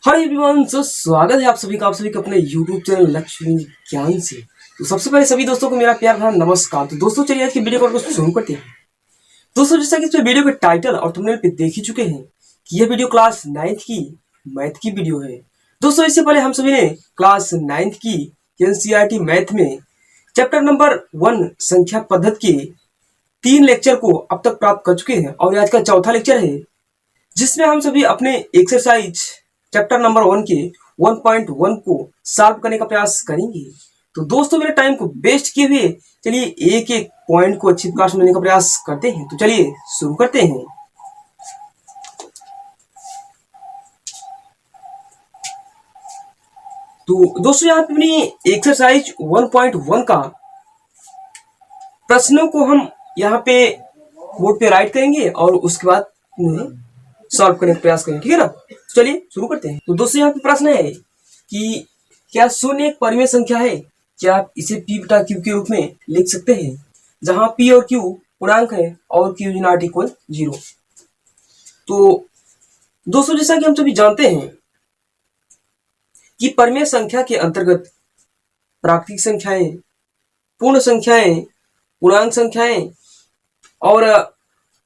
Hi everyone, सो स्वागत है आप सभी का अपने YouTube चैनल लक्ष्मी ज्ञान से। तो सबसे पहले सभी दोस्तों को मेरा प्यार भरा नमस्कार। तो दोस्तों चलिए आज की वीडियो को शुरू करते हैं। दोस्तों जैसा कि इस वीडियो के टाइटल और थंबनेल पे देख ही चुके हैं कि यह वीडियो क्लास 9th की मैथ की वीडियो है। दोस्तों इससे पहले हम सभी ने क्लास 9th की NCERT मैथ में चैप्टर नंबर 1 संख्या पद्धति के 3 लेक्चर को अब तक प्राप्त कर चुके हैं और आज का चौथा लेक्चर है, जिसमें हम सभी अपने एक्सरसाइज चैप्टर नंबर 1 के 1.1 को सॉल्व करने का प्रयास करेंगे। तो दोस्तों मेरे टाइम को वेस्ट किए हुए चलिए एक एक पॉइंट को अच्छी प्रकार समझने का प्रयास करते हैं। तो चलिए शुरू करते हैं। तो दोस्तों यहाँ पे अपनी एक्सरसाइज 1.1 का प्रश्नों को हम यहाँ पे बोर्ड पे राइट करेंगे और उसके बाद उन्हें सॉल्व करने का प्रयास करेंगे, ठीक है ना। चलिए शुरू करते हैं। तो दोस्तों यहाँ पे प्रश्न है कि क्या शून्य एक परिमेय संख्या है? क्या आप इसे p बटा q के रूप में लिख सकते हैं, जहां p और q पूर्णांक है और q इज नॉट इक्वल 0। तो दोस्तों जैसा कि हम सभी जानते हैं कि परिमेय संख्या के अंतर्गत प्राकृतिक संख्याएं, पूर्ण संख्याएं, पूर्णांक संख्याएं और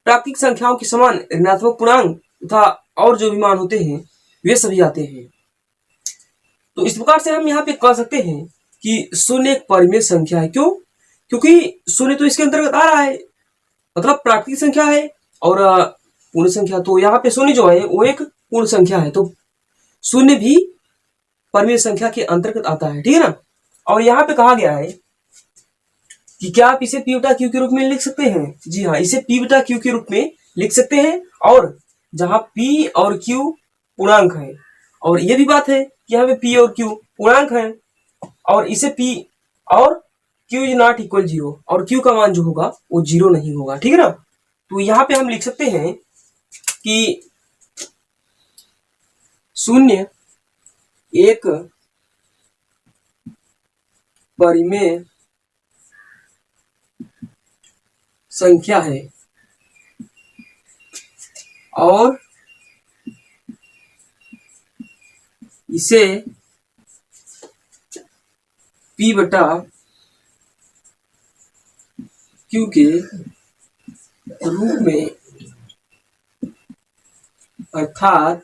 प्राकृतिक संख्याओं के समान ऋणात्मक पूर्णांक तथा और जो भी मान होते हैं वे सभी आते हैं। तो इस प्रकार से हम यहाँ पे कह सकते हैं कि शून्य एक परिमेय संख्या है। क्यों? क्योंकि शून्य तो इसके अंतर्गत आ रहा है, मतलब प्राकृतिक संख्या है और पूर्ण संख्या। तो यहाँ पे शून्य जो है वो एक पूर्ण संख्या है, तो शून्य भी परिमेय संख्या के अंतर्गत आता है, ठीक है ना। और यहाँ पे कहा गया है कि क्या आप इसे p बटा q के रूप में लिख सकते हैं? जी हाँ, इसे p बटा q के रूप में लिख सकते हैं, और जहां p और q पूर्णांक है, और ये भी बात है कि यहाँ पे p और q पूर्णांक है और इसे p और q इज नॉट इक्वल 0, और q का मान जो होगा वो 0 नहीं होगा, ठीक है ना। तो यहाँ पे हम लिख सकते हैं कि शून्य एक परिमेय संख्या है और इसे p बटा q के रूप में, अर्थात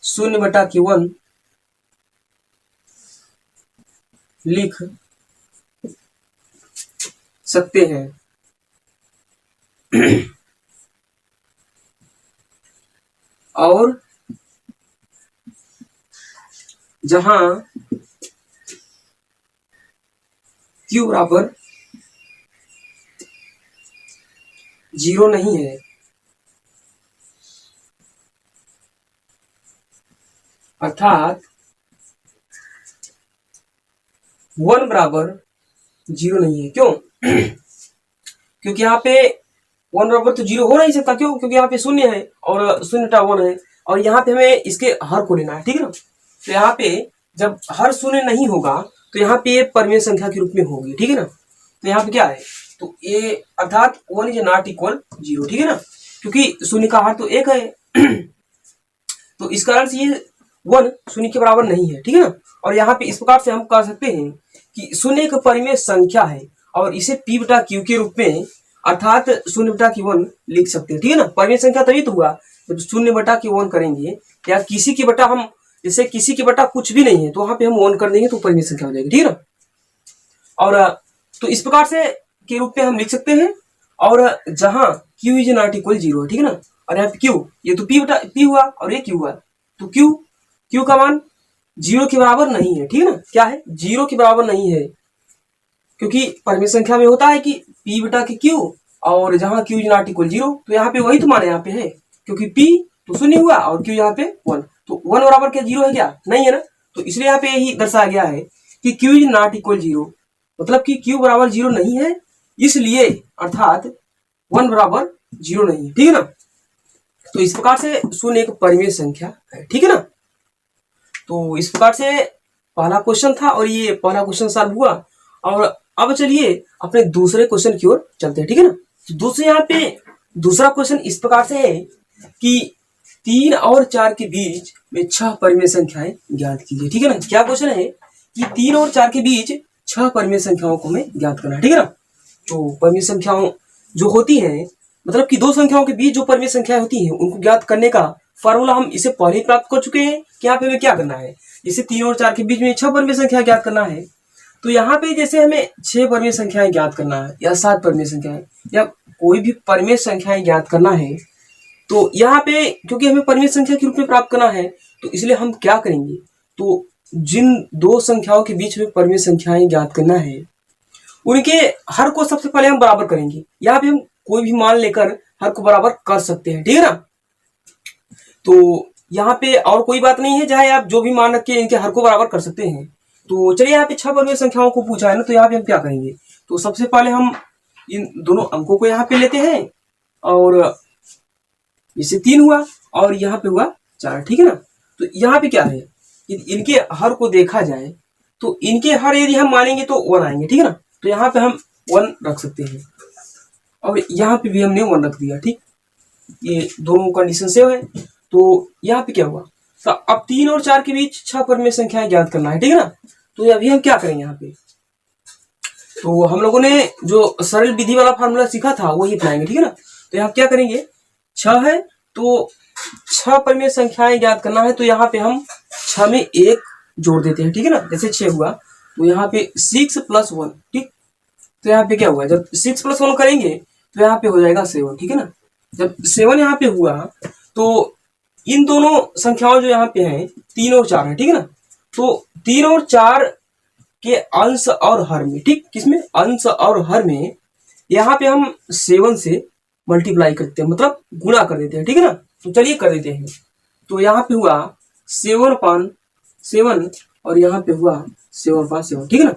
शून्य बटा q1 लिख सकते हैं। और जहां q बराबर 0 नहीं है, अर्थात 1 बराबर 0 नहीं है। क्यों? क्योंकि यहाँ पे 1 बराबर तो 0 हो नहीं सकता। क्यों? क्योंकि यहाँ पे शून्य है और शून्य बटा 1 है, और यहाँ पे हमें इसके हर को लेना है, ठीक है ना। तो यहाँ पे जब हर शून्य नहीं होगा तो यहाँ पे ये परिमेय संख्या के रूप में होगी, ठीक है ना। तो यहाँ पे क्या है, तो ये अर्थात 1 इज नॉट इक्वल 0, ठीक है ना, क्योंकि शून्य का हर तो 1 है। तो इस कारण से ये 1 शून्य के बराबर नहीं है, ठीक है ना। और यहाँ पे इस प्रकार से हम कह सकते हैं कि शून्य एक परिमेय संख्या है और इसे p बटा q के रूप में, अर्थात शून्य बटा q1 लिख सकते हैं, ठीक है ना। परिमेय संख्या तभी तो हुआ जब शून्य बटा q1 करेंगे, या किसी की बटा हम, जैसे किसी की बटा कुछ भी नहीं है तो वहां पे हम 1 कर देंगे तो परिमेय संख्या हो जाएगी, ठीक है ना। और तो इस प्रकार से के रूप में हम लिख सकते हैं, और जहां q इज नॉट इक्वल 0, ठीक है ना। और यहाँ पे q, ये तो p बटा p हुआ और ये q हुआ, तो q का मान 0 के बराबर नहीं है, ठीक है ना। क्या है? 0 के बराबर नहीं है, क्योंकि परिमेय संख्या में होता है कि p बटा के q, और जहां q इज नॉट इक्वल 0, तो यहाँ पे वही तो मान यहाँ पे है, क्योंकि p तो शून्य हुआ और q यहाँ पे 1, तो 1 बराबर क्या 0 है? क्या नहीं है ना। तो इसलिए यहाँ पे यही दर्शाया गया है कि q इज नॉट इक्वल 0, मतलब कि q बराबर 0 नहीं है, इसलिए अर्थात 1 बराबर 0 नहीं है, ठीक है ना। तो इस प्रकार से शून्य एक परिमेय संख्या है, ठीक है ना। तो इस प्रकार से पहला क्वेश्चन था और ये पहला क्वेश्चन सॉल्व हुआ। और अब चलिए अपने दूसरे क्वेश्चन की ओर चलते हैं, ठीक है ना। तो दोस्तों यहाँ पे दूसरा क्वेश्चन इस प्रकार से है कि 3 और 4 के बीच में 6 परिमेय संख्याएं ज्ञात कीजिए। ठीक है ना, क्या क्वेश्चन है कि 3 और 4 के बीच 6 परिमेय संख्याओं को हमें ज्ञात करना है। ठीक है ना, तो परिमेय संख्याओं जो होती हैं, मतलब कि दो संख्याओं के बीच जो परिमेय संख्याएं होती हैं उनको ज्ञात करने का फॉर्मूला हम इसे पहले ही प्राप्त कर चुके हैं कि यहाँ पे हमें क्या करना है। जैसे 3 और 4 के बीच में 6 परिमेय संख्या ज्ञात करना है, तो यहाँ पे जैसे हमें 6 परिमेय संख्याएं ज्ञात करना है या 7 परिमेय संख्याएं या कोई भी परिमेय संख्याएं ज्ञात करना है, तो यहाँ पे क्योंकि हमें परिमेय संख्या के रूप में प्राप्त करना है, तो इसलिए हम क्या करेंगे, तो जिन दो संख्याओं के बीच में परिमेय संख्याएं ज्ञात करना है उनके हर को सबसे पहले हम बराबर करेंगे। यहाँ पे हम कोई भी मान लेकर हर को बराबर कर सकते हैं। ठीक है ना, तो यहाँ पे और कोई बात नहीं है, चाहे आप जो भी मान रख के इनके हर को बराबर कर सकते हैं। तो चलिए यहाँ पे 6 परिमेय संख्याओं को पूछा है ना, तो यहाँ पे हम क्या करेंगे, तो सबसे पहले हम इन दोनों अंकों को यहाँ पे लेते हैं और इसे 3 हुआ और यहाँ पे हुआ 4। ठीक है ना, तो यहाँ पे क्या है, इनके हर को देखा जाए तो इनके हर यदि हम मानेंगे तो 1 आएंगे। ठीक है ना, तो यहाँ पे हम 1 रख सकते हैं और यहाँ पे भी हमने 1 रख दिया। ठीक, ये दोनों कंडीशन सेम है। तो यहाँ पे क्या हुआ, तो अब 3 और 4 के बीच 6 परिमेय संख्याएं ज्ञात करना है। ठीक है ना, तो अभी हम क्या करेंगे, यहाँ पे तो हम लोगों ने जो सरल विधि वाला फार्मूला सीखा था वही अपनाएंगे। ठीक है ना, तो यहाँ क्या करेंगे, 6 है तो 6 परिमेय संख्याएं ज्ञात करना है, तो यहाँ पे हम 6 में 1 जोड़ देते हैं। ठीक है ना, जैसे 6 हुआ तो यहाँ पे 6 + 1। ठीक, तो यहाँ पे क्या हुआ, जब 6 + 1 करेंगे तो यहाँ पे हो जाएगा 7। ठीक है ना, जब 7 यहाँ पे हुआ तो इन दोनों संख्याओं जो यहाँ पे हैं 3 और 4 है। ठीक है ना, तो 3 और 4 के अंश और हर में, ठीक, किसमें, अंश और हर में यहाँ पे हम 7 से मल्टीप्लाई करते हैं, मतलब गुणा कर देते हैं। ठीक है ना, तो चलिए कर देते हैं। तो यहाँ पे हुआ 7/7 और यहाँ पे हुआ 7/7। ठीक है ना,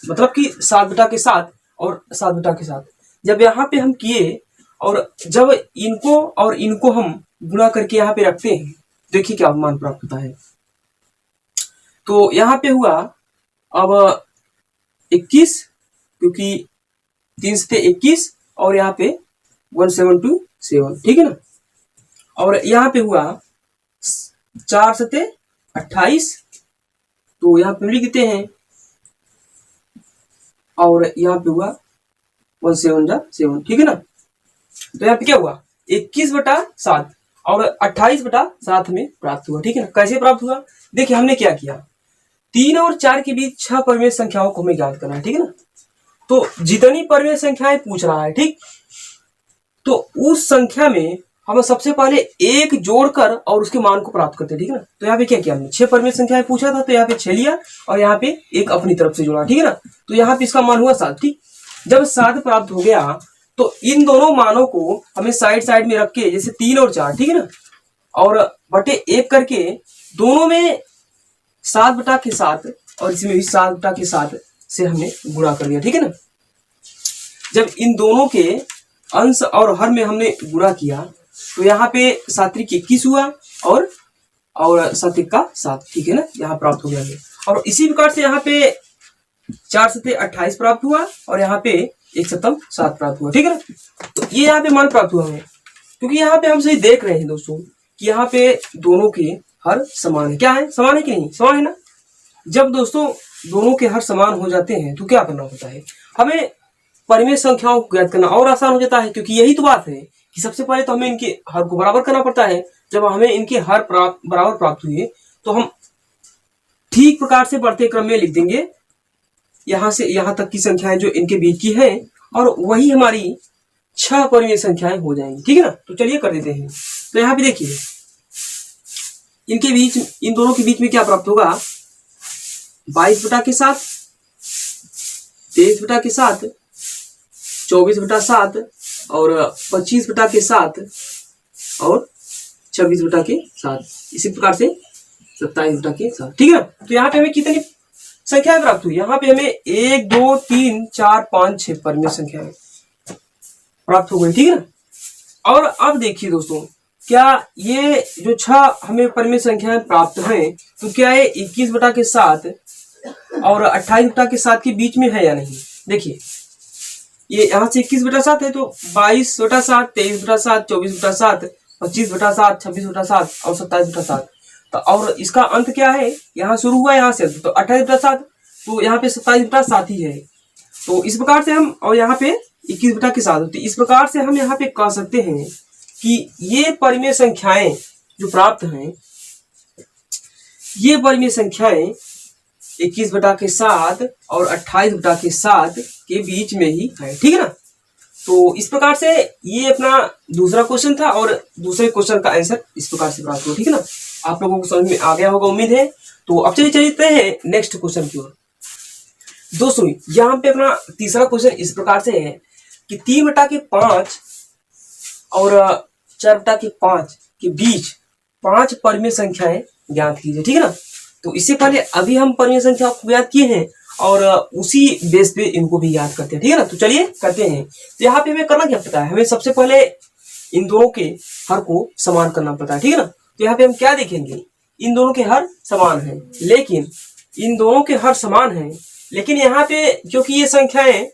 मतलब कि 7/7 और 7/7। जब यहाँ पे हम किए और जब इनको और इनको हम गुणा करके यहाँ पे रखते हैं, देखिए क्या मान प्राप्त होता है। तो यहाँ पे हुआ अब 21, क्योंकि 3 से 21 और यहाँ पे 1727। ठीक है ना, और यहाँ पे हुआ 4 से 28, तो यहाँ पे लिख देते हैं और यहाँ पे हुआ 17 ठीक है ना, तो यहाँ पे क्या हुआ 21/7 और 28/7 में प्राप्त हुआ। ठीक है ना, कैसे प्राप्त हुआ, देखिए हमने क्या किया, 3 और 4 के बीच 6 परिमेय संख्याओं को हमें ज्ञात करना है। ठीक है ना, तो जितनी परिमेय संख्याएं पूछ रहा है, ठीक, तो उस संख्या में हम सबसे पहले 1 जोड़कर और उसके मान को प्राप्त करते हैं। ठीक है ना, तो यहाँ पे क्या किया हमने, 6 परिमेय संख्याएं पूछा था तो यहाँ पे 6 लिया और यहाँ पे 1 अपनी तरफ से जोड़ा। ठीक है ना, तो यहाँ पे इसका मान हुआ 7। ठीक, जब 7 प्राप्त हो गया तो इन दोनों मानों को हमें साइड साइड में रख के, जैसे 3 और 4, ठीक है ना, और बटे 1 करके दोनों में 7/7 और इसमें भी 7/7 से हमने गुणा कर दिया। ठीक है ना, जब इन दोनों के अंश और हर में हमने गुणा किया तो यहाँ पे 7 × 21 हुआ और 7 × 7। ठीक है ना, यहाँ प्राप्त हो गया है। और इसी प्रकार से यहाँ पे 4 से 28 प्राप्त हुआ और यहाँ पे 1/7 प्राप्त हुआ। ठीक है ना, तो ये यहाँ पे मान प्राप्त हुआ है, क्योंकि यहाँ पे हम सही देख रहे हैं दोस्तों कि यहाँ पे दोनों के हर समान है। क्या है, समान है कि नहीं, समान है ना। जब दोस्तों दोनों के हर समान हो जाते हैं तो क्या करना होता है, हमें परिमेय संख्याओं को ज्ञात करना और आसान हो जाता है, क्योंकि यही तो बात है कि सबसे पहले तो हमें इनके हर को बराबर करना पड़ता है। जब हमें इनके हर बराबर प्राप्त हुए तो हम ठीक प्रकार से बढ़ते क्रम में लिख देंगे यहां से यहां तक की संख्याएं जो इनके बीच की है, और वही हमारी 6 परिमेय संख्याएं हो जाएंगी। ठीक है ना, तो चलिए कर देते हैं। तो यहाँ पे देखिए इनके बीच, इन दोनों के बीच में क्या प्राप्त होगा, 22/7, 23/7, 24/7 और 25/7 और 26/7, इसी प्रकार से 27/7। ठीक है, तो यहाँ पे हमें कितनी संख्याएं प्राप्त हुई, यहाँ पे हमें 1 2 3 4 5 6 परिमेय संख्याएं प्राप्त हो गई। ठीक है ना, और अब देखिए दोस्तों, क्या ये जो 6 हमें परिमेय संख्याएं प्राप्त हैं, तो क्या ये 21/7 और 28/7 के बीच में है या नहीं। देखिए ये यहाँ से 21/7 है तो 22/7, 23/7, 24/7 25/7, 26/7 और 27/7। तो और इसका अंत क्या है, यहाँ शुरू हुआ यहाँ से तो 28/7, तो यहाँ पे 27/7 ही है। तो इस प्रकार से हम, और यहाँ पे 21/7, तो इस प्रकार से हम यहाँ पे कह सकते हैं कि ये परिमेय संख्याएं जो प्राप्त हैं, ये परिमेय संख्याएं 21/7 और 28/7 के बीच में ही है, ठीक है ना। तो इस प्रकार से ये अपना दूसरा क्वेश्चन था, और दूसरे क्वेश्चन का आंसर इस प्रकार से प्राप्त हुआ, ठीक है ना। आप लोगों को समझ में आ गया होगा उम्मीद है। तो अब चलिए चलते हैं नेक्स्ट क्वेश्चन की ओर। दोस्तों यहाँ पे अपना तीसरा क्वेश्चन इस प्रकार से है कि 3/5 और 4/5 के बीच 5 परिमेय संख्याएं ज्ञात कीजिए, ठीक है ना। तो इससे पहले अभी हम परिमेय संख्या को ज्ञात किए हैं और उसी बेस पे इनको भी याद करते हैं, ठीक है ना। तो चलिए करते हैं। तो यहाँ पे हमें करना क्या पड़ता है, हमें सबसे पहले इन दोनों के हर को समान करना पड़ता है, ठीक है ना। तो यहाँ पे हम क्या देखेंगे, इन दोनों के हर समान है, लेकिन इन दोनों के हर समान है, लेकिन यहाँ पे क्योंकि ये संख्याएं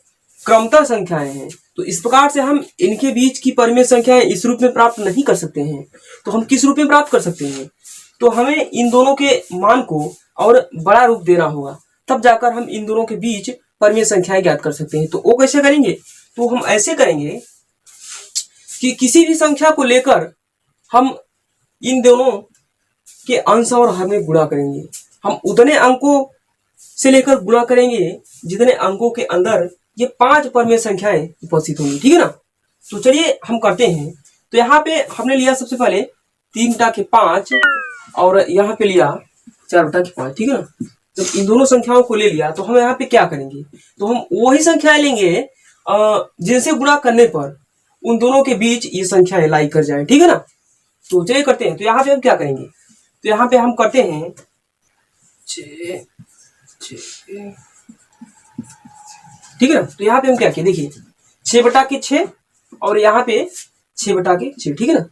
क्रमतः संख्याएं हैं, तो इस प्रकार से हम इनके बीच की परिमेय संख्याएं इस रूप में प्राप्त नहीं कर सकते हैं। तो हम किस रूप में प्राप्त कर सकते हैं, तो हमें इन दोनों के मान को और बड़ा रूप देना होगा, तब जाकर हम इन दोनों के बीच परिमेय संख्याएं ज्ञात कर सकते हैं। तो वो कैसे करेंगे, तो हम ऐसे करेंगे कि किसी भी संख्या को लेकर हम इन दोनों के अंश और हर में गुणा करेंगे। हम उतने अंकों से लेकर गुणा करेंगे जितने अंकों के अंदर ये 5 परिमेय संख्याएं उपस्थित होंगी, ठीक है ना। तो चलिए हम करते हैं। तो यहाँ पे हमने लिया सबसे पहले 3/5 और यहाँ पे लिया 4/5, ठीक है ना। जब इन दोनों संख्याओं को ले लिया तो हम यहाँ पे क्या करेंगे, तो हम वही संख्याएं लेंगे जिनसे गुणा करने पर उन दोनों के बीच ये संख्याएं लाई कर जाए, ठीक है ना। तो चलिए करते हैं। तो यहाँ पे हम क्या करेंगे, तो यहाँ पे हम करते हैं 6, ठीक है ना। तो यहाँ पे हम क्या किए, देखिए 6/6 और यहाँ पे 6/6, ठीक है ना।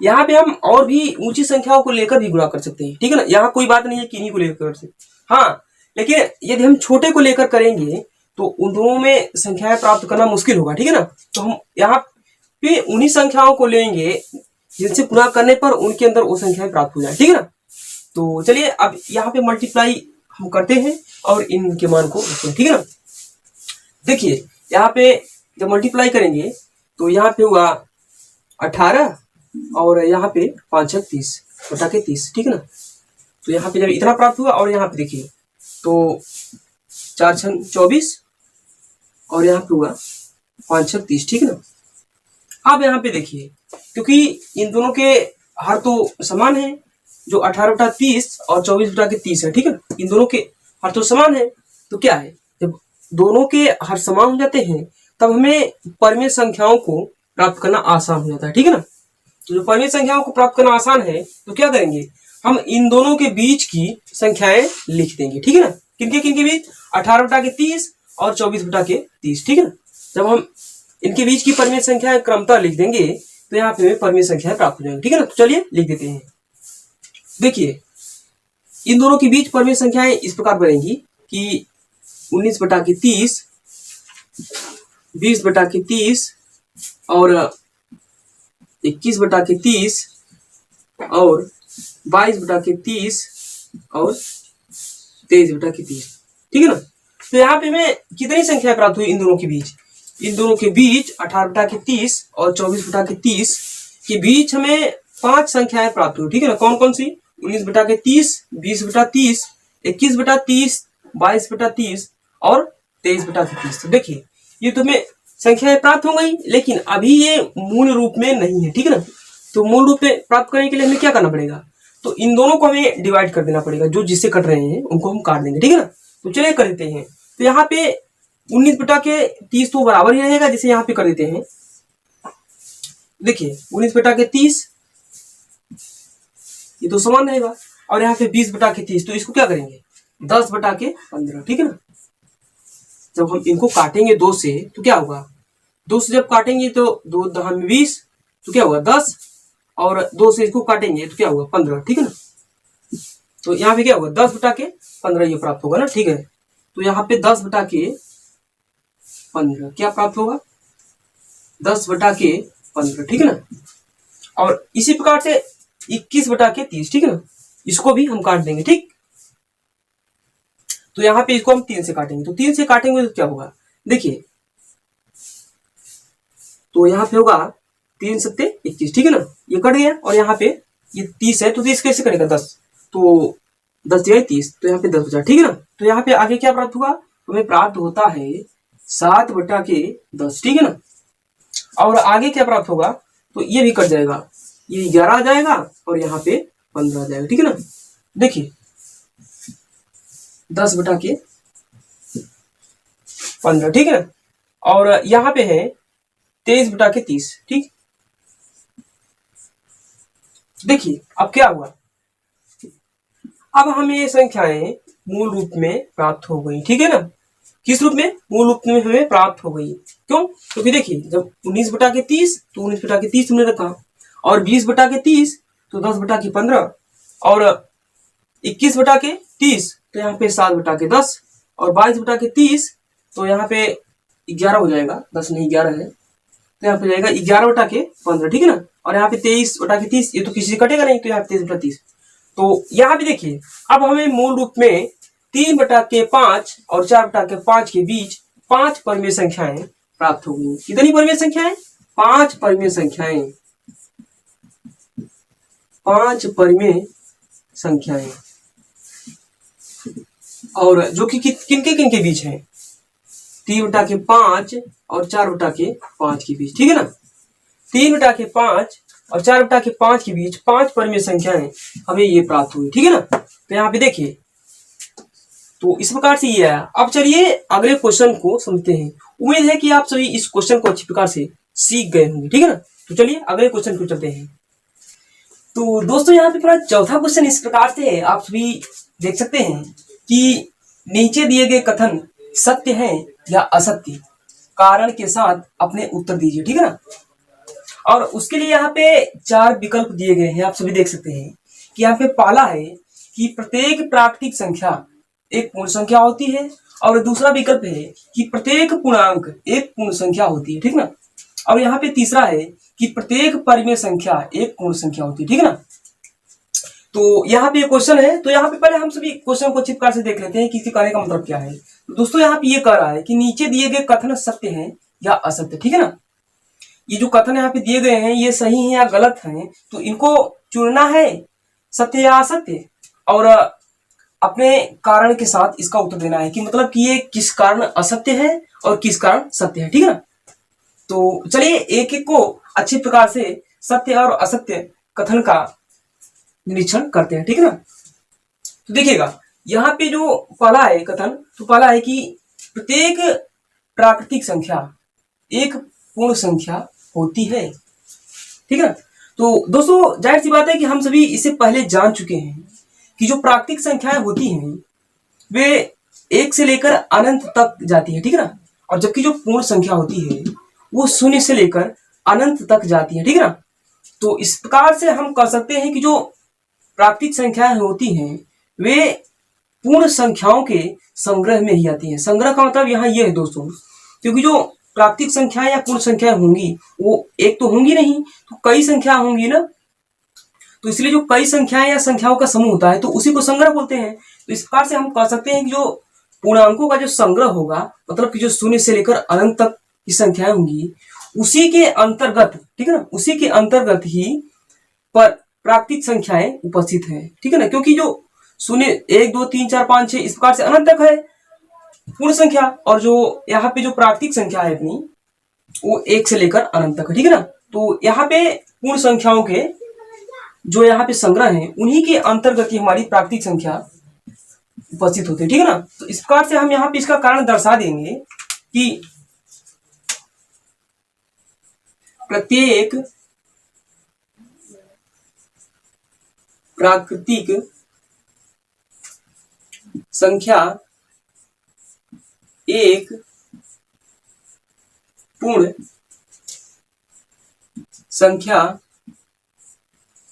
यहाँ पे हम और भी ऊंची संख्याओं को लेकर भी गुणा कर सकते हैं, ठीक है ना। यहाँ कोई बात नहीं है कि इन्हीं को लेकर कर सकते, हाँ, लेकिन यदि हम छोटे को लेकर करेंगे तो उन दोनों में संख्याएं प्राप्त करना मुश्किल होगा, ठीक है ना। तो हम यहाँ पे उन्हीं संख्याओं को लेंगे जिनसे गुणा करने पर उनके अंदर वो संख्याएं प्राप्त हो जाए, ठीक है ना। तो चलिए अब यहाँ पे मल्टीप्लाई हम करते हैं और इनके मान को रखते हैं, ठीक है ना। देखिए यहाँ पे जब मल्टीप्लाई करेंगे तो यहाँ पे हुआ 18 और यहाँ पे 5/30, ठीक है ना। तो यहाँ पे जब इतना प्राप्त हुआ और यहाँ पे देखिए तो 4×24 और यहाँ पे हुआ 5×30, ठीक है ना। अब यहाँ पे देखिए क्योंकि इन दोनों के हर तो समान है, जो 18/30 और 24/30 है, ठीक है ना। इन दोनों के हर तो समान है, तो क्या है, जब दोनों के हर समान हो जाते हैं तब हमें परिमेय संख्याओं को प्राप्त करना आसान हो जाता है, ठीक है ना। तो जो परिमेय संख्याओं को प्राप्त करना आसान है तो क्या करेंगे, हम इन दोनों के बीच की संख्याएं लिख देंगे, ठीक है ना। किनके किनके बीच, 18/30 और 24/30, ठीक है ना। जब हम इनके बीच की परिमेय संख्याएं क्रमतः लिख देंगे तो यहाँ पे हमें परिमेय संख्याएं प्राप्त हो जाएंगी, ठीक है ना। तो चलिए लिख देते हैं। देखिए इन दोनों के बीच परिमेय संख्याएं इस प्रकार बनेंगी कि 19/30, 20/30 और 21/30 और 22/30 और 23/30, ठीक है ना। तो यहाँ पे हमें कितनी संख्या प्राप्त हुई इन दोनों के बीच, इन दोनों के बीच 18/30 और 24/30 के बीच हमें 5 संख्याएं प्राप्त हुई, ठीक है ना। कौन कौन सी, 19/30, 20/30, 21/30, 22/30 और 23/30। तो देखिए ये तुम्हें संख्याएं प्राप्त हो गई, लेकिन अभी ये मूल रूप में नहीं है, ठीक है ना। तो मूल रूप में प्राप्त करने के लिए हमें क्या करना पड़ेगा, तो इन दोनों को हमें डिवाइड कर देना पड़ेगा, जो जिससे कट रहे हैं उनको हम काट देंगे, ठीक है ना। तो चलिए कर देते हैं। तो यहाँ पे 19/30 तो बराबर ही रहेगा, जिसे यहाँ पे कर देते हैं। देखिए 19/30 ये तो समान रहेगा, और यहाँ पे 20/30, तो इसको क्या करेंगे 10/15, ठीक है ना। जब हम इनको काटेंगे 2 से तो क्या होगा, 2 से जब काटेंगे तो 2 10 में 20, तो क्या होगा 10, और 2 से इसको काटेंगे तो क्या होगा 15, ठीक है ना। तो यहाँ पे क्या होगा 10/15 ये प्राप्त होगा ना, ठीक है। तो यहाँ पे 10/15 क्या प्राप्त होगा, 10/15, ठीक है ना। और इसी प्रकार से 21/30, ठीक है ना, इसको भी हम काट देंगे। ठीक, तो यहाँ पे इसको हम 3 से काटेंगे, तो 3 से काटेंगे तो क्या होगा, देखिए, तो यहाँ पे होगा 3×7=21, ठीक है ना, ये कट गया, और यहाँ पे ये 30 है, तो 30 कैसे कटेगा, 10, तो 10 जगह 30, तो यहाँ पे 10 बचा, ठीक है ना। तो यहाँ पे आगे क्या प्राप्त हुआ, हमें प्राप्त होता है 7/10, ठीक है ना। और आगे क्या प्राप्त होगा, तो ये भी कट जाएगा, ये 11 आ जाएगा और यहाँ पे 15 आ जाएगा, ठीक है ना। देखिए 10/15, ठीक है ना, और यहाँ पे है 23/30, ठीक। देखिए अब क्या हुआ, अब हमें ये संख्याएं मूल रूप में प्राप्त हो गई, ठीक है ना। किस रूप में, मूल रूप में हमें प्राप्त हो गई, क्यों, क्योंकि देखिए जब 19/30, तो 19/30 हमने रखा, और 20/30 तो 10/15, और 21/30 तो यहाँ पे 7/10, और 22/30 तो यहाँ पे 11 हो जाएगा, 10 नहीं 11 है, तो यहाँ पे जाएगा 11/15, ठीक है ना। और यहाँ पे 23/30, ये तो किसी से कटेगा नहीं, तो यहाँ पे 23/30। तो यहाँ पे देखिए अब हमें मूल रूप में 3/5 और 4/5 के बीच 5 परिमेय संख्याएं प्राप्त हो गई। कितनी परिमेय संख्याएं, 5 परिमेय संख्याएं, 5 परिमेय संख्याएं, और जो कि किनके किनके बीच है, 3/5 और 4/5 के बीच, ठीक है ना। 3/5 और 4/5 के बीच 5 परिमेय संख्याएं हमें ये प्राप्त हुई, ठीक है ना। तो यहाँ पे देखिए, तो इस प्रकार से ये आया। अब चलिए अगले क्वेश्चन को समझते हैं। उम्मीद है कि आप सभी इस क्वेश्चन को अच्छी प्रकार से सीख गए होंगे, ठीक है ना। तो चलिए अगले क्वेश्चन को चलते हैं। तो दोस्तों यहाँ पे पूरा चौथा क्वेश्चन इस प्रकार से है, आप सभी देख सकते हैं कि नीचे दिए गए कथन सत्य है या असत्य, कारण के साथ अपने उत्तर दीजिए, ठीक है ना। और उसके लिए यहाँ पे 4 विकल्प दिए गए हैं, आप सभी देख सकते हैं कि यहाँ पे पहला है कि प्रत्येक प्राकृतिक संख्या एक पूर्ण संख्या होती है, और दूसरा विकल्प है कि प्रत्येक पूर्णांक एक पूर्ण संख्या होती है, ठीक ना। और यहाँ पे तीसरा है कि प्रत्येक परिमेय संख्या एक पूर्ण संख्या होती है, ठीक है ना। तो यहाँ पे क्वेश्चन है, तो यहाँ पे पहले हम सभी क्वेश्चन को अच्छी प्रकार से देख लेते हैं कि इसके कहने का मतलब क्या है। तो दोस्तों यहाँ पे ये कह रहा है कि नीचे दिए गए कथन सत्य है या असत्य, ठीक है ना। ये जो कथन यहाँ पे दिए गए हैं ये सही है या गलत है, तो इनको चुनना है, सत्य या असत्य, और अपने कारण के साथ इसका उत्तर देना है कि मतलब कि ये किस कारण असत्य है और किस कारण सत्य है, ठीक है ना। तो चलिए एक एक को अच्छी प्रकार से सत्य और असत्य कथन का निरीक्षण करते हैं, ठीक है ना। तो देखिएगा यहाँ पे जो पहला है कथन, तो पहला है कि प्रत्येक प्राकृतिक संख्या एक पूर्ण संख्या होती है, ठीक है ना। तो दोस्तों जाहिर सी बात है कि हम सभी इससे पहले जान चुके हैं कि जो प्राकृतिक संख्याएं होती हैं वे 1 से लेकर अनंत तक जाती है, ठीक है ना। और जबकि जो पूर्ण संख्या होती है वो 0 से लेकर अनंत तक जाती है, ठीक है ना। तो इस प्रकार से हम कह सकते हैं कि जो प्राकृतिक संख्याएं होती हैं वे पूर्ण संख्याओं के संग्रह में ही आती हैं। संग्रह का मतलब यहाँ ये है दोस्तों, क्योंकि जो प्राकृतिक संख्याएं या पूर्ण संख्याएं होंगी वो एक तो होंगी नहीं, तो कई संख्या होंगी ना, तो इसलिए जो कई संख्याएं या संख्याओं का समूह होता है तो उसी को संग्रह बोलते हैं। तो इस प्रकार से हम कह सकते हैं कि जो पूर्णांकों का जो संग्रह होगा, मतलब कि जो 0 से लेकर अनंत तक की संख्याएं होंगी उसी के अंतर्गत, ठीक है ना, उसी के अंतर्गत ही पर प्राकृतिक संख्याएं उपस्थित है, ठीक है ना। क्योंकि जो 0 1 2 3 4 5 6 इस प्रकार से अनंत तक है पूर्ण संख्या, और जो यहाँ पे जो प्राकृतिक संख्या है अपनी वो 1 से लेकर अनंत तक है, ठीक है ना। तो यहाँ पे पूर्ण संख्याओं के जो यहाँ पे संग्रह है उन्हीं के अंतर्गत ही हमारी प्राकृतिक संख्या उपस्थित होती है, ठीक है ना। तो इस प्रकार से हम यहाँ पे इसका कारण दर्शा देंगे कि प्रत्येक प्राकृतिक संख्या एक पूर्ण संख्या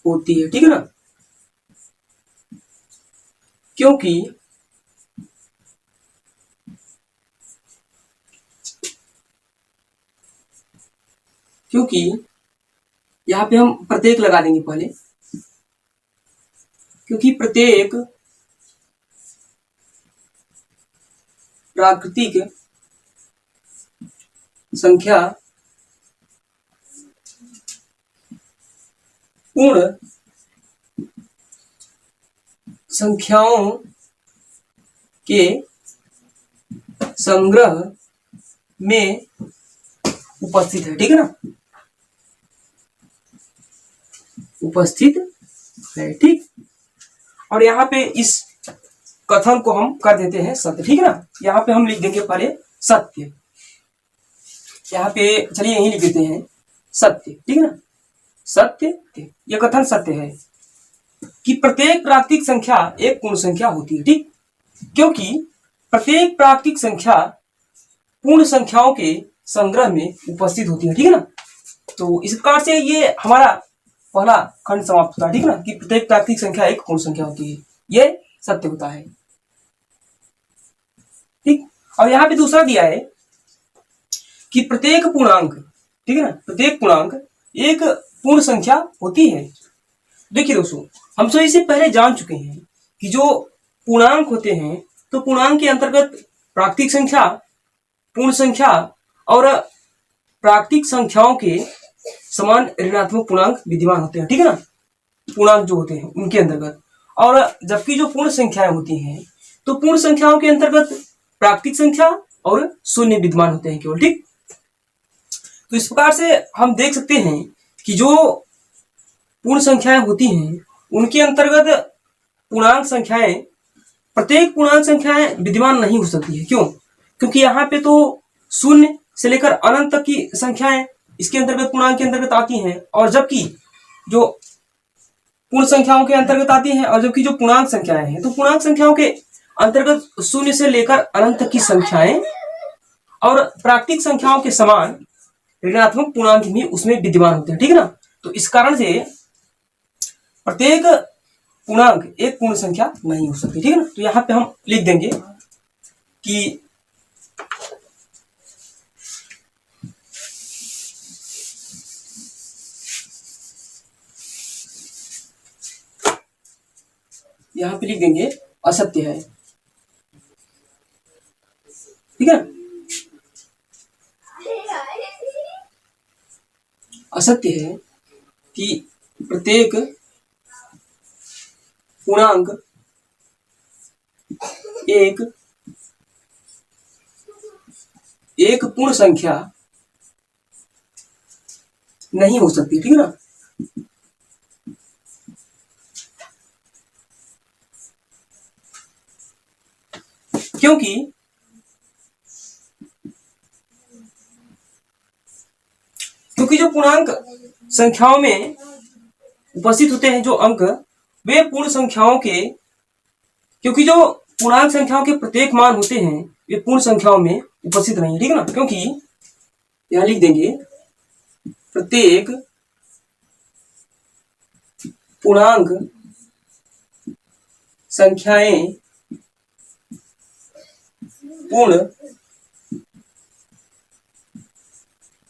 होती है, ठीक है ना। क्योंकि यहाँ पे हम प्रत्येक लगा देंगे पहले, क्योंकि प्रत्येक प्राकृतिक संख्या पूर्ण संख्याओं के संग्रह में उपस्थित है। ठीक है ना, उपस्थित है। ठीक, और यहाँ पे इस कथन को हम कर देते हैं सत्य। ठीक है ना, यहाँ पे हम लिख देंगे पहले सत्य, यहाँ पे चलिए यही लिख देते हैं सत्य। ठीक है ना, सत्य, यह कथन सत्य है कि प्रत्येक प्राकृतिक संख्या एक पूर्ण संख्या होती है। ठीक, क्योंकि प्रत्येक प्राकृतिक संख्या पूर्ण संख्याओं के संग्रह में उपस्थित होती है। ठीक है ना, तो इस प्रकार से ये हमारा पहला खंड समाप्त होता है। ठीक है ना, कि प्रत्येक प्राकृतिक संख्या एक पूर्ण संख्या होती है, ये सत्य होता है। ठीक, और यहाँ पे दूसरा दिया है कि प्रत्येक पूर्णांक, ठीक है ना, प्रत्येक पूर्णांक एक पूर्ण संख्या होती है। देखिए दोस्तों, हम तो इसे पहले जान चुके हैं कि जो पूर्णांक होते हैं, तो पूर्णांक के अंतर्गत प्राकृतिक संख्या, पूर्ण संख्या और प्राकृतिक संख्याओं के समान ऋणात्मक पूर्णांक विद्यमान होते हैं। ठीक है ना, पूर्णांक जो होते हैं उनके अंतर्गत, और जबकि जो पूर्ण संख्याएं होती हैं, तो पूर्ण संख्याओं के अंतर्गत प्राकृतिक संख्या और शून्य विद्यमान होते हैं केवल। ठीक, तो इस प्रकार से हम देख सकते हैं कि जो पूर्ण संख्याएं होती हैं उनके अंतर्गत पूर्णांक संख्याएं, प्रत्येक पूर्णांक संख्याएं विद्यमान नहीं हो सकती है। क्यों? क्योंकि यहाँ पे तो शून्य से लेकर अनंत तक की संख्याएं इसके अंतर्गत, पूर्णांक के अंतर्गत आती हैं, और जबकि जो पूर्ण संख्याओं के अंतर्गत आती हैं, और जबकि जो पूर्णांक संख्याएं हैं, तो पूर्णांक संख्याओं के अंतर्गत शून्य से लेकर अनंत तक की संख्याएं और प्राकृतिक संख्याओं के समान ऋणात्मक पूर्णांक भी उसमें विद्यमान होते हैं। ठीक है ना, तो इस कारण से प्रत्येक पूर्णांक एक पूर्ण संख्या नहीं हो सकती। ठीक है ना, तो यहाँ पे हम लिख देंगे कि यहाँ पे लिख देंगे असत्य है। ठीक है, असत्य है कि प्रत्येक पूर्णांक एक पूर्ण संख्या नहीं हो सकती। ठीक है ना, क्योंकि जो पूर्णांक संख्याओं में उपस्थित होते हैं जो अंक, वे पूर्ण संख्याओं के, क्योंकि जो पूर्णांक संख्याओं के प्रत्येक मान होते हैं वे पूर्ण संख्याओं में उपस्थित नहीं है। ठीक है ना, क्योंकि यहां लिख देंगे प्रत्येक पूर्णांक संख्याएं पूर्ण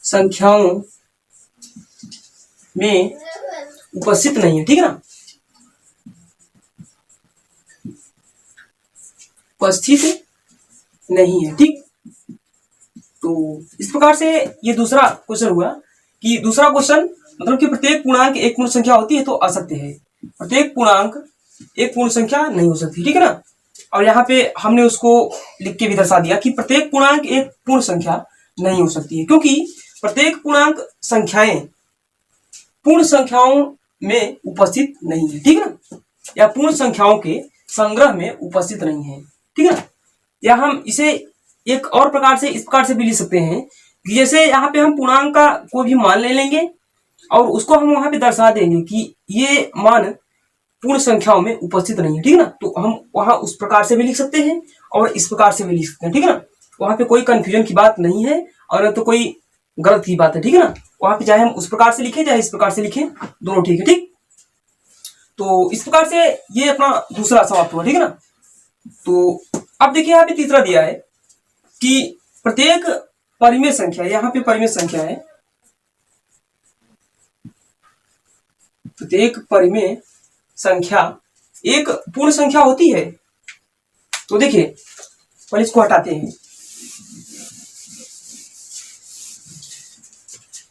संख्याओं में उपस्थित नहीं है। ठीक है ना, उपस्थित नहीं है। ठीक, तो इस प्रकार से ये दूसरा क्वेश्चन हुआ कि दूसरा क्वेश्चन मतलब कि प्रत्येक पूर्णांक एक पूर्ण संख्या होती है, तो असत्य है, प्रत्येक पूर्णांक एक पूर्ण संख्या नहीं हो सकती। ठीक है ना, और यहाँ पे हमने उसको लिख के भी दर्शा दिया कि प्रत्येक पूर्णांक एक पूर्ण संख्या नहीं हो सकती है, क्योंकि प्रत्येक पूर्णांक संख्याएं पूर्ण संख्याओं में उपस्थित नहीं है। ठीक है ना, या पूर्ण संख्याओं के संग्रह में उपस्थित नहीं है। ठीक है ना, या हम इसे एक और प्रकार से, इस प्रकार से भी लिख सकते हैं कि जैसे यहाँ पे हम पूर्णांक का कोई भी मान ले लेंगे और उसको हम वहां पे दर्शा देंगे कि ये मान पूर्ण संख्याओं में उपस्थित नहीं है। ठीक है ना, तो हम वहां उस प्रकार से भी लिख सकते हैं और इस प्रकार से भी लिख सकते हैं। ठीक है ना, वहां पे कोई कंफ्यूजन की बात नहीं है और तो कोई गलत की बात है। ठीक है ना, वहां पे चाहे हम उस प्रकार से लिखें चाहे इस प्रकार से लिखें, दोनों ठीक है। ठीक, तो इस प्रकार से ये अपना दूसरा समाप्त हुआ। ठीक है ना, तो अब देखिए यहाँ पे तीसरा दिया है कि प्रत्येक परिमेय संख्या, यहाँ पे परिमेय संख्या है, प्रत्येक परिमेय संख्या एक पूर्ण संख्या होती है। तो देखिए पहले इसको हटाते हैं।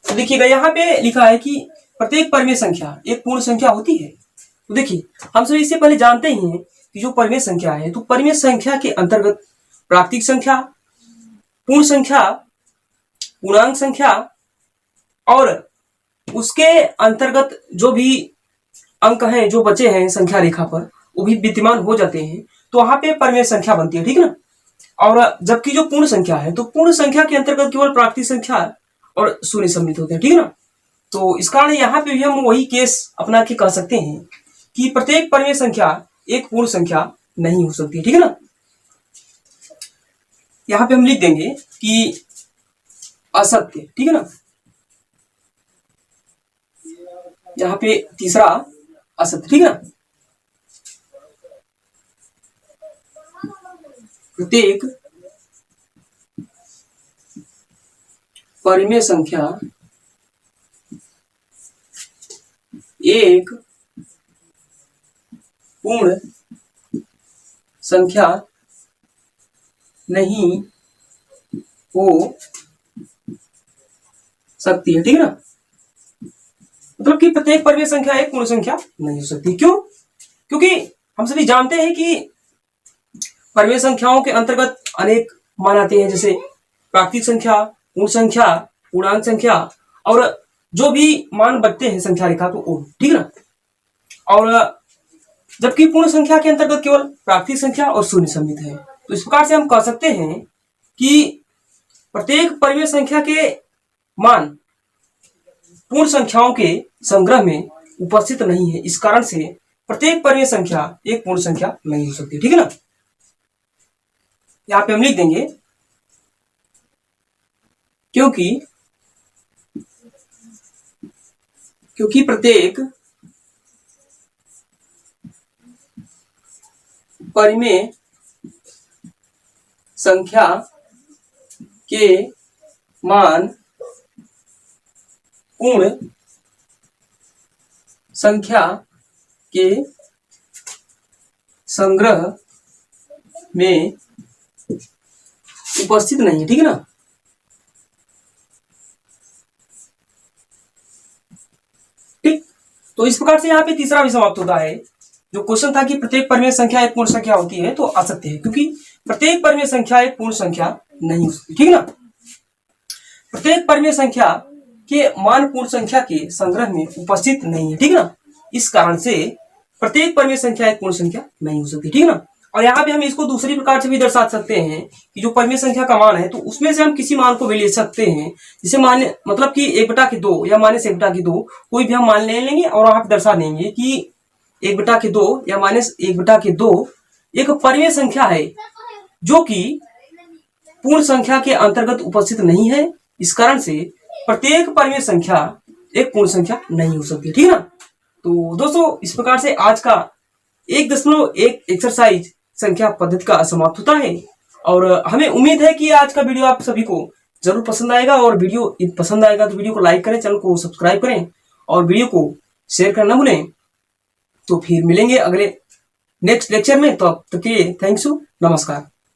तो देखिएगा यहाँ पे लिखा है कि प्रत्येक परिमेय संख्या एक पूर्ण संख्या होती है। तो देखिए हम सभी इससे पहले जानते ही हैं कि जो परिमेय संख्या है, तो परिमेय संख्या के अंतर्गत प्राकृतिक संख्या, पूर्ण संख्या, पूर्णांक संख्या और उसके अंतर्गत जो भी अंक हैं जो बचे हैं संख्या रेखा पर, वो भी विद्यमान हो जाते हैं। तो वहां पे परिमेय संख्या बनती है, ठीक ना। और जबकि जो पूर्ण संख्या है, तो पूर्ण संख्या के अंतर्गत केवल प्राकृतिक संख्या और शून्य सम्मिलित होते हैं, ठीक है ना। तो इस कारण यहाँ पे भी हम वही केस अपना के कह सकते हैं कि प्रत्येक परिमेय संख्या एक पूर्ण संख्या नहीं हो सकती, ठीक है ना। यहाँ पे हम लिख देंगे कि असत्य, ठीक है ना। यहाँ पे तीसरा असत्य, ठीक है ना। प्रत्येक परिमेय संख्या एक पूर्ण संख्या नहीं हो सकती है, ठीक है ना। मतलब कि प्रत्येक परिमेय संख्या एक पूर्ण संख्या नहीं हो सकती। क्यों? क्योंकि हम सभी जानते हैं कि परिमेय संख्याओं के अंतर्गत अनेक मान आते हैं, जैसे प्राकृतिक संख्या, पूर्ण संख्या, पूर्णांक संख्या और जो भी मान बचते हैं संख्या रेखा को वो, ठीक है ना। और जबकि पूर्ण संख्या के अंतर्गत केवल प्राकृतिक संख्या और शून्य सम्मिलित है। तो इस प्रकार से हम कह सकते हैं कि प्रत्येक परिमेय संख्या के मान पूर्ण संख्याओं के संग्रह में उपस्थित नहीं है। इस कारण से प्रत्येक परिमेय संख्या एक पूर्ण संख्या नहीं हो सकती, ठीक है ना। यहाँ पे हम लिख देंगे क्योंकि प्रत्येक परिमेय संख्या के मान पूर्ण संख्या के संग्रह में उपस्थित नहीं है, ठीक है ना। ठीक, तो इस प्रकार से यहाँ पे तीसरा भी समाप्त होता है। जो क्वेश्चन था कि प्रत्येक परिमेय संख्या एक पूर्ण संख्या होती है, तो असत्य है, क्योंकि प्रत्येक परिमेय संख्या एक पूर्ण संख्या नहीं हो सकती, ठीक है ना। प्रत्येक परिमेय संख्या के मान पूर्ण संख्या के संग्रह में उपस्थित नहीं है, ठीक है ना। इस कारण से प्रत्येक परिमेय संख्या एक पूर्ण संख्या नहीं हो सकती, ठीक है ना। और यहाँ पे हम इसको दूसरी प्रकार से भी दर्शा सकते हैं कि जो परिमेय संख्या का मान है, तो उसमें से हम किसी मान को भी ले सकते हैं। जिसे मान मतलब कि 1/2 या -1/2 कोई भी हम मान ले लेंगे और वहां पे दर्शा देंगे कि 1/2 या -1/2 एक परिमेय संख्या है जो कि पूर्ण संख्या के अंतर्गत उपस्थित नहीं है। इस कारण से प्रत्येक परिमेय संख्या एक पूर्ण संख्या नहीं हो सकती, ठीक है ना। तो दोस्तों इस प्रकार से आज का 1.1 एक्सरसाइज संख्या पद्धति का समाप्त होता है। और हमें उम्मीद है कि आज का वीडियो आप सभी को जरूर पसंद आएगा। और वीडियो पसंद आएगा तो वीडियो को लाइक करें, चैनल को सब्सक्राइब करें और वीडियो को शेयर करना न भूलें। तो फिर मिलेंगे अगले नेक्स्ट लेक्चर में, तो अब तक के लिए थैंक्स यू, नमस्कार।